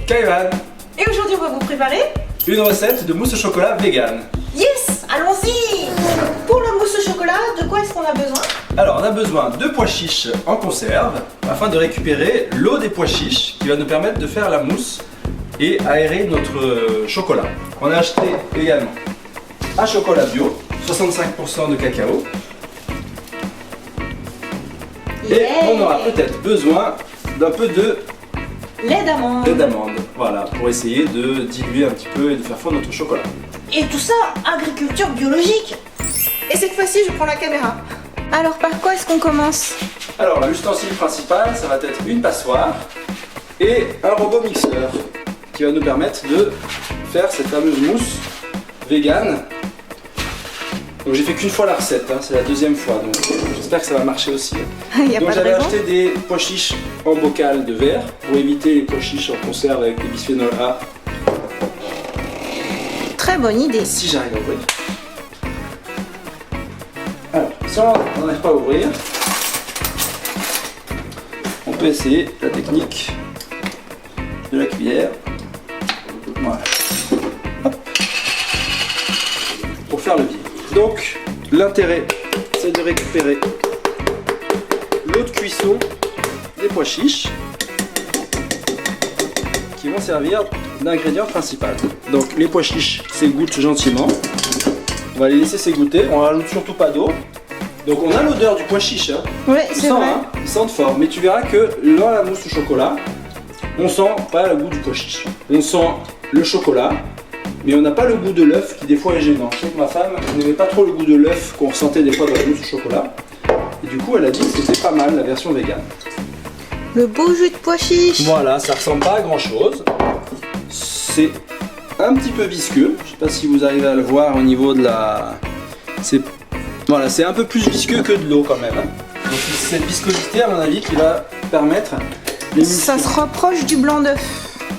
Kaivan. Et aujourd'hui on va vous préparer Une recette de mousse au chocolat vegan. Yes, allons-y. Pour la mousse au chocolat, de quoi est-ce qu'on a besoin? Alors on a besoin de pois chiches en conserve afin de récupérer l'eau des pois chiches qui va nous permettre de faire la mousse et aérer notre chocolat. On a acheté également un chocolat bio, 65% de cacao. Et on aura peut-être besoin d'un peu de lait d'amande. Voilà, pour essayer de diluer un petit peu et de faire fondre notre chocolat. Et tout ça, agriculture biologique. Et cette fois-ci, je prends la caméra. Alors, par quoi est-ce qu'on commence? Alors, l'ustensile principal, ça va être une passoire et un robot mixeur qui va nous permettre de faire cette fameuse mousse vegan. Donc j'ai fait qu'une fois la recette, hein, c'est la deuxième fois, donc j'espère que ça va marcher aussi. Donc j'avais acheté des pois chiches en bocal de verre pour éviter les pois chiches en conserve avec des bisphénol A. Très bonne idée. Si j'arrive à ouvrir. Alors, si on n'arrive pas à ouvrir, on peut essayer la technique de la cuillère. Voilà. Hop. Pour faire le vide. Donc, l'intérêt, c'est de récupérer l'eau de cuisson des pois chiches qui vont servir d'ingrédient principal. Donc, les pois chiches s'égouttent gentiment. On va les laisser s'égoutter. On rajoute surtout pas d'eau. Donc, on a l'odeur du pois chiche. Hein. Oui, c'est vrai. Hein, ils sentent fort. Mais tu verras que dans la mousse au chocolat, on sent pas le goût du pois chiche. On sent le chocolat. Mais on n'a pas le goût de l'œuf qui des fois est gênant. Je sais que ma femme n'aimait pas trop le goût de l'œuf qu'on ressentait des fois dans la mousse au chocolat. Et du coup elle a dit que c'était pas mal la version vegan. Le beau jus de pois chiche. Voilà, ça ressemble pas à grand chose. C'est un petit peu visqueux. Je sais pas si vous arrivez à le voir au niveau de la... Voilà, c'est un peu plus visqueux que de l'eau quand même. Donc c'est cette viscosité à mon avis qui va permettre l'émulsion. Ça se rapproche du blanc d'œuf.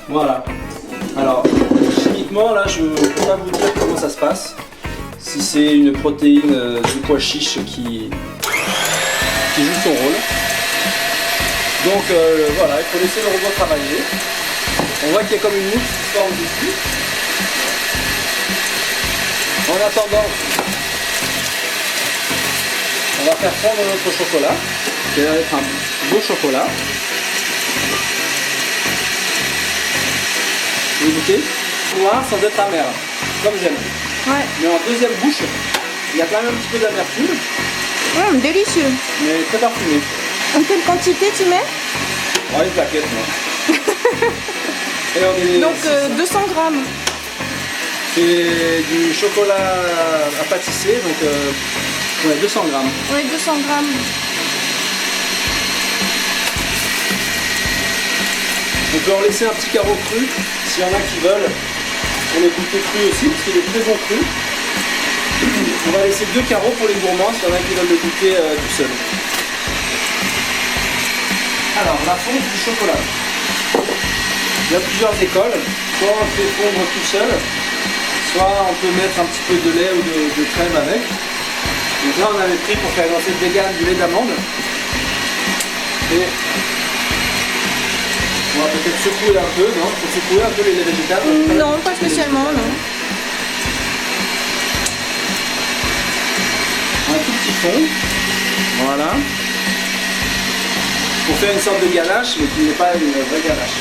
Voilà. Alors, chimiquement, là, je ne peux pas vous dire comment ça se passe. Si c'est une protéine du pois chiche qui joue son rôle. Donc, voilà, il faut laisser le robot travailler. On voit qu'il y a comme une mousse qui se forme dessus. En attendant, on va faire fondre notre chocolat, qui va être un beau chocolat. Vous goûtez? Noir sans être amer, comme j'aime. Ouais. Mais en deuxième bouche, il y a quand même un petit peu d'amertume. Délicieux. Mais très parfumé. En quelle quantité tu mets? Oh, une plaquette, moi. Et on est donc 200 grammes. C'est du chocolat à pâtisser, donc ouais, 200 grammes. Oui, 200 grammes. On peut en laisser un petit carreau cru, s'il y en a qui veulent. On est goûté cru aussi, parce qu'il est très bon cru. On va laisser 2 carreaux pour les gourmands, s'il y en a qui veulent le goûter tout seul. Alors, la fonte du chocolat. Il y a plusieurs écoles. Soit on le fait fondre tout seul, soit on peut mettre un petit peu de lait ou de crème avec. Donc là, on avait pris pour faire une recette vegan du lait d'amande. Et on va peut-être secouer un peu, non? Faut secouer un peu les laits végétales. Non, pas spécialement, non. Un tout petit fond. Voilà. Pour faire une sorte de ganache, mais qui n'est pas une vraie ganache.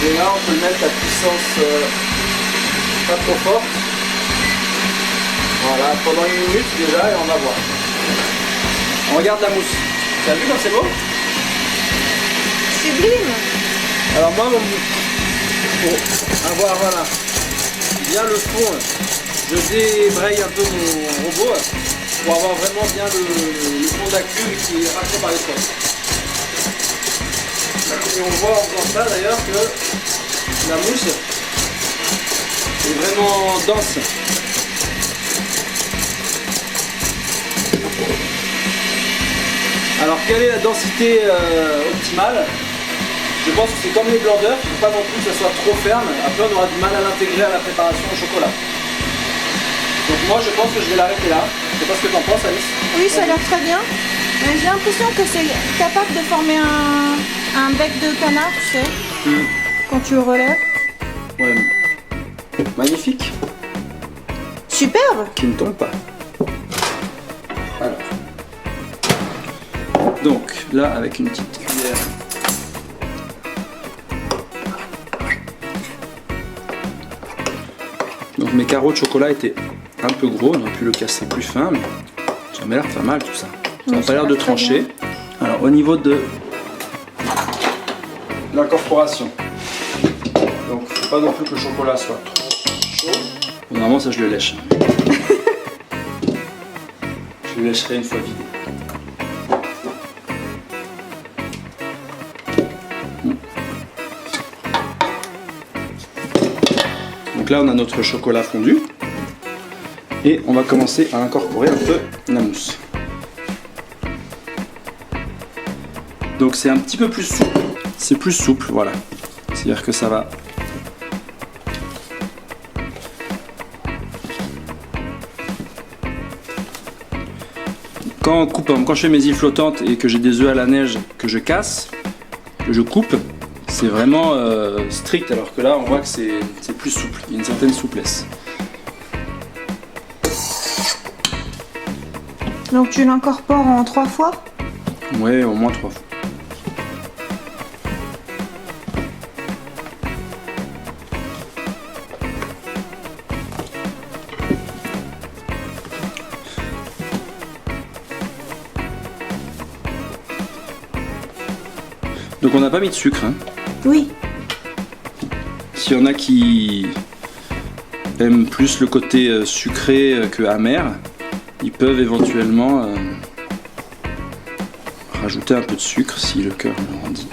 Et là, on peut mettre la puissance pas trop forte. Voilà, pendant 1 minute déjà, et on va voir. On regarde la mousse. Tu as vu comme c'est beau? Sublime. Alors moi, pour avoir voilà, bien le fond, je débraye un peu mon robot pour avoir vraiment bien le fond d'accu qui est racheté par les poches. Et on voit en faisant ça d'ailleurs que la mousse est vraiment dense. Alors quelle est la densité optimale? Je pense que c'est comme les blancs d'œufs, il ne faut pas non plus que ça soit trop ferme, après on aura du mal à l'intégrer à la préparation au chocolat. Donc moi je pense que je vais l'arrêter là. Je sais pas ce que tu en penses, Alice. Oui, ça a l'air très bien. J'ai l'impression que c'est capable de former un Un bec de canard, tu sais, quand tu le relèves. Ouais. Magnifique. Superbe. Qui ne tombe pas. Alors. Donc là, avec une petite cuillère. Donc mes carreaux de chocolat étaient un peu gros, on aurait pu le casser plus fin, mais ça m'a l'air de faire mal tout ça. Ça n'a pas l'air de trancher. Alors au niveau de l'incorporation, donc faut pas non plus que le chocolat soit trop chaud. Normalement ça je le lèche. Je le lècherai une fois vidé. Donc là on a notre chocolat fondu et on va commencer à incorporer un peu la mousse. Donc c'est un petit peu plus souple, c'est plus souple, voilà. C'est-à-dire que ça va. Quand on coupe, quand je fais mes îles flottantes et que j'ai des œufs à la neige que je casse, que je coupe, c'est vraiment strict, alors que là on voit que c'est plus souple, il y a une certaine souplesse. Donc tu l'incorpores en 3 fois? Ouais, au moins 3 fois. Donc on n'a pas mis de sucre, hein. Oui. S'il y en a qui aiment plus le côté sucré que amer, ils peuvent éventuellement rajouter un peu de sucre si le cœur le rendit.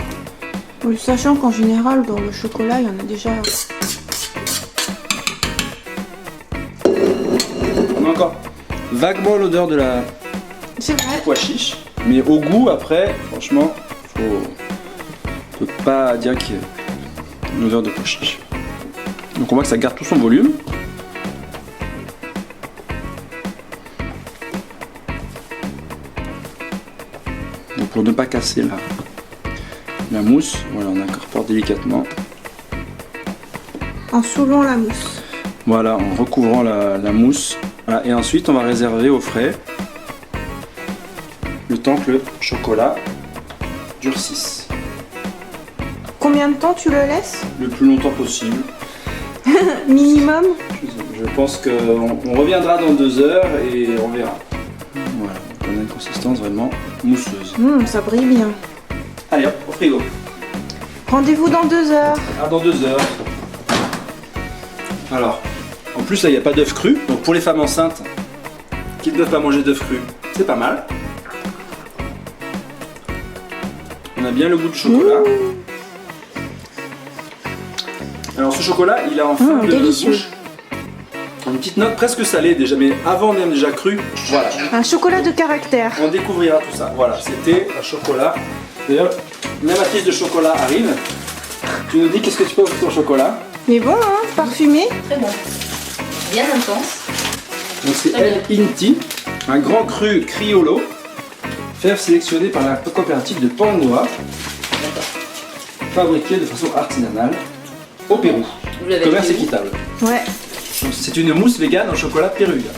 Oui, sachant qu'en général, dans le chocolat, il y en a déjà... On a encore vaguement l'odeur de la C'est vrai. pois chiche, mais au goût, après, franchement, on peut pas dire qu'il y a une odeur de pois chiche. Donc on voit que ça garde tout son volume. Donc pour ne pas casser la mousse, voilà, on incorpore délicatement. En soulevant la mousse. Voilà, en recouvrant la mousse. Voilà, et ensuite on va réserver au frais le temps que le chocolat durcisse. Combien de temps tu le laisses? Le plus longtemps possible. Minimum? Je pense qu'on reviendra dans 2 heures et on verra. Voilà, on a une consistance vraiment mousseuse. Ça brille bien. Allez hop, au frigo. Rendez-vous dans 2 heures. Ah, dans 2 heures. Alors, en plus là il n'y a pas d'œufs crus, donc pour les femmes enceintes qui ne peuvent pas manger d'œufs crus, c'est pas mal. On a bien le goût du chocolat. Alors ce chocolat, il a en fin de délicieux. bouche une petite note presque salée déjà, mais avant même déjà cru. Voilà. Un chocolat de caractère. On découvrira tout ça. Voilà, c'était un chocolat. D'ailleurs, l'amatrice de chocolat arrive. Tu nous dis qu'est-ce que tu penses de ton chocolat? Mais bon, hein, parfumé. Très bon. Bien intense. Donc c'est El Inti, un grand cru Criollo, fève sélectionnée par la coopérative de Pangoa, fabriqué de façon artisanale au Pérou. Vous l'avez Commerce acheté où? équitable. Ouais. Donc, c'est une mousse végane au chocolat péruvien,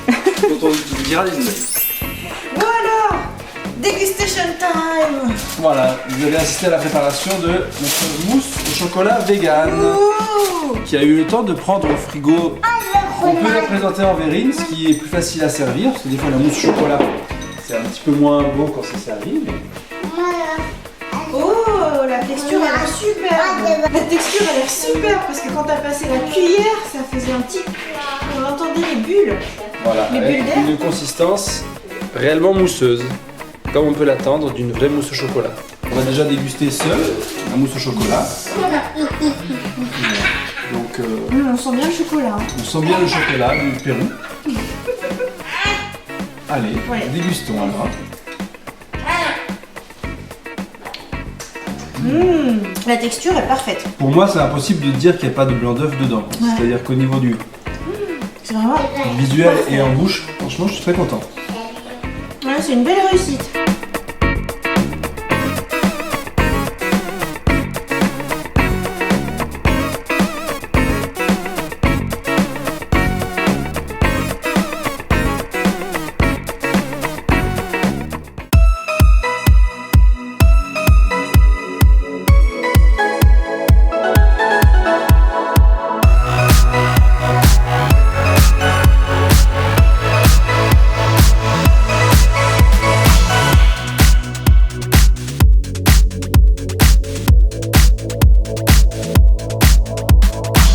dont on vous dira des nouvelles. Voilà. Degustation time. Voilà, vous avez assisté à la préparation de notre mousse au chocolat vegan, Ouh. qui a eu le temps de prendre au frigo. On peut la présenter en verrine, ce qui est plus facile à servir, parce que des fois la mousse au chocolat, c'est un petit peu moins beau quand c'est servi. Mais... Oh, la texture a l'air super. La texture a l'air super parce que quand t'as passé la cuillère, ça faisait un petit... On entendait les bulles. Voilà, Les avec bulles d'air. une consistance réellement mousseuse, comme on peut l'attendre d'une vraie mousse au chocolat. On va déjà déguster seul la mousse au chocolat. Donc On sent bien le chocolat. Hein. on sent bien le chocolat du Pérou. Allez, Ouais. dégustons alors. La texture est parfaite. Pour moi, c'est impossible de dire qu'il n'y a pas de blanc d'œuf dedans. Ouais. C'est-à-dire qu'au niveau du C'est vraiment... visuel et en bouche, franchement, je suis très content. Ouais, c'est une belle réussite.